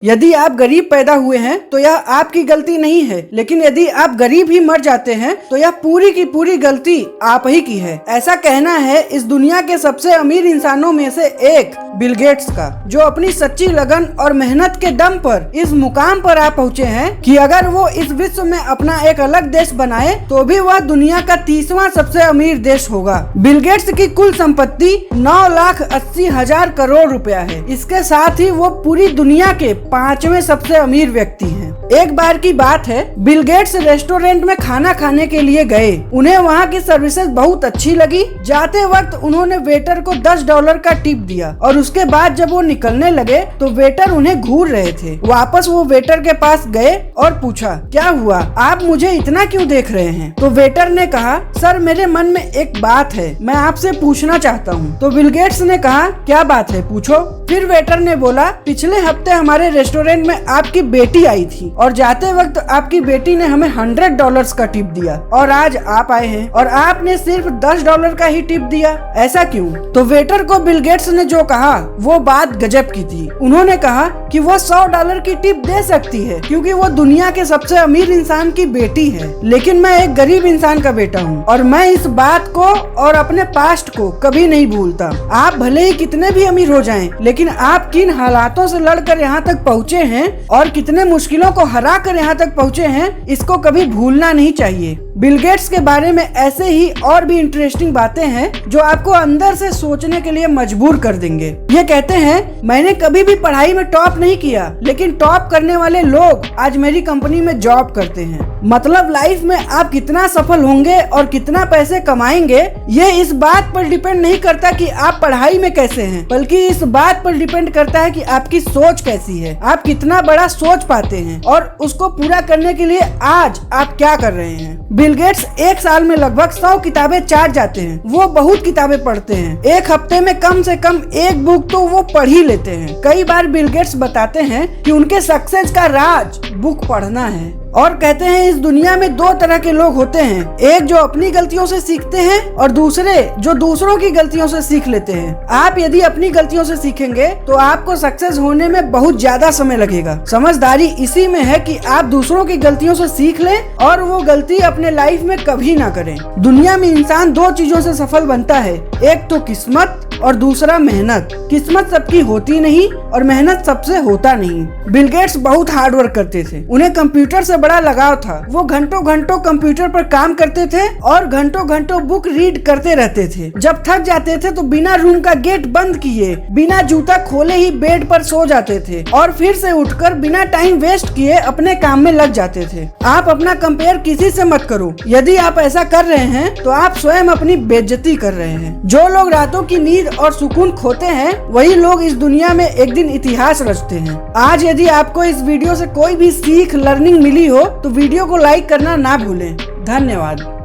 यदि आप गरीब पैदा हुए हैं तो यह आपकी गलती नहीं है, लेकिन यदि आप गरीब ही मर जाते हैं तो यह पूरी की पूरी गलती आप ही की है। ऐसा कहना है इस दुनिया के सबसे अमीर इंसानों में से एक बिल गेट्स का, जो अपनी सच्ची लगन और मेहनत के दम पर इस मुकाम पर आ पहुँचे हैं कि अगर वो इस विश्व में अपना एक अलग देश बनाए तो भी वह दुनिया का 30वां सबसे अमीर देश होगा। बिल गेट्स की कुल संपत्ति 9,80,000 करोड़ रुपया है। इसके साथ ही वो पूरी दुनिया के 5वें सबसे अमीर व्यक्ति हैं। एक बार की बात है, बिल गेट्स रेस्टोरेंट में खाना खाने के लिए गए। उन्हें वहाँ की सर्विसेज बहुत अच्छी लगी। जाते वक्त उन्होंने वेटर को $10 का टिप दिया और उसके बाद जब वो निकलने लगे तो वेटर उन्हें घूर रहे थे। वापस वो वेटर के पास गए और पूछा, क्या हुआ, आप मुझे इतना क्यों देख रहे हैं? तो वेटर ने कहा, सर मेरे मन में एक बात है, मैं आपसे पूछना चाहता हूँ। तो बिल गेट्स ने कहा, क्या बात है, पूछो। फिर वेटर ने बोला, पिछले हफ्ते हमारे रेस्टोरेंट में आपकी बेटी आई थी और जाते वक्त आपकी बेटी ने हमें $100 का टिप दिया और आज आप आए हैं और आपने सिर्फ $10 का ही टिप दिया, ऐसा क्यों? तो वेटर को बिल गेट्स ने जो कहा वो बात गजब की थी। उन्होंने कहा कि वो $100 की टिप दे सकती है क्योंकि वो दुनिया के सबसे अमीर इंसान की बेटी है, लेकिन मैं एक गरीब इंसान का बेटा हूँ और मैं इस बात को और अपने पास्ट को कभी नहीं भूलता। आप भले ही कितने भी अमीर हो जाएं, लेकिन आप किन हालातों से लड़कर यहाँ तक पहुँचे हैं और कितने मुश्किलों को हरा कर यहाँ तक पहुँचे हैं, इसको कभी भूलना नहीं चाहिए। बिल गेट्स के बारे में ऐसे ही और भी इंटरेस्टिंग बातें हैं जो आपको अंदर से सोचने के लिए मजबूर कर देंगे। ये कहते हैं, मैंने कभी भी पढ़ाई में टॉप नहीं किया, लेकिन टॉप करने वाले लोग आज मेरी कंपनी में जॉब करते हैं। मतलब लाइफ में आप कितना सफल होंगे और कितना पैसे कमाएंगे, ये इस बात पर डिपेंड नहीं करता कि आप पढ़ाई में कैसे हैं, बल्कि इस बात पर डिपेंड करता है कि आपकी सोच कैसी है, आप कितना बड़ा सोच पाते हैं और उसको पूरा करने के लिए आज आप क्या कर रहे हैं। बिल गेट्स एक साल में लगभग 100 किताबें चाट जाते हैं। वो बहुत किताबें पढ़ते हैं। एक हफ्ते में कम से कम एक बुक तो वो पढ़ ही लेते हैं। कई बार बिल गेट्स बताते हैं कि उनके सक्सेस का राज बुक पढ़ना है और कहते हैं इस दुनिया में 2 तरह के लोग होते हैं, एक जो अपनी गलतियों से सीखते हैं और दूसरे जो दूसरों की गलतियों से सीख लेते हैं। आप यदि अपनी गलतियों से सीखेंगे तो आपको सक्सेस होने में बहुत ज्यादा समय लगेगा। समझदारी इसी में है कि आप दूसरों की गलतियों से सीख लें और वो गलती अपने लाइफ में कभी ना करें। दुनिया में इंसान 2 चीजों से सफल बनता है, एक तो किस्मत और दूसरा मेहनत। किस्मत सबकी होती नहीं और मेहनत सबसे होता नहीं। बिल गेट्स बहुत हार्ड वर्क करते थे। उन्हें कंप्यूटर से बड़ा लगाव था। वो घंटों घंटों कंप्यूटर पर काम करते थे और घंटों घंटों बुक रीड करते रहते थे। जब थक जाते थे तो बिना रूम का गेट बंद किए, बिना जूता खोले ही बेड पर सो जाते थे और फिर से उठकर बिना टाइम वेस्ट किए अपने काम में लग जाते थे। आप अपना कंपेयर किसी से मत करो। यदि आप ऐसा कर रहे हैं तो आप स्वयं अपनी बेइज्जती कर रहे हैं। जो लोग रातों की नींद और सुकून खोते हैं, वही लोग इस दुनिया में एक दिन इतिहास रचते हैं। आज यदि आपको इस वीडियो से कोई भी सीख लर्निंग मिली हो तो वीडियो को लाइक करना ना भूलें। धन्यवाद।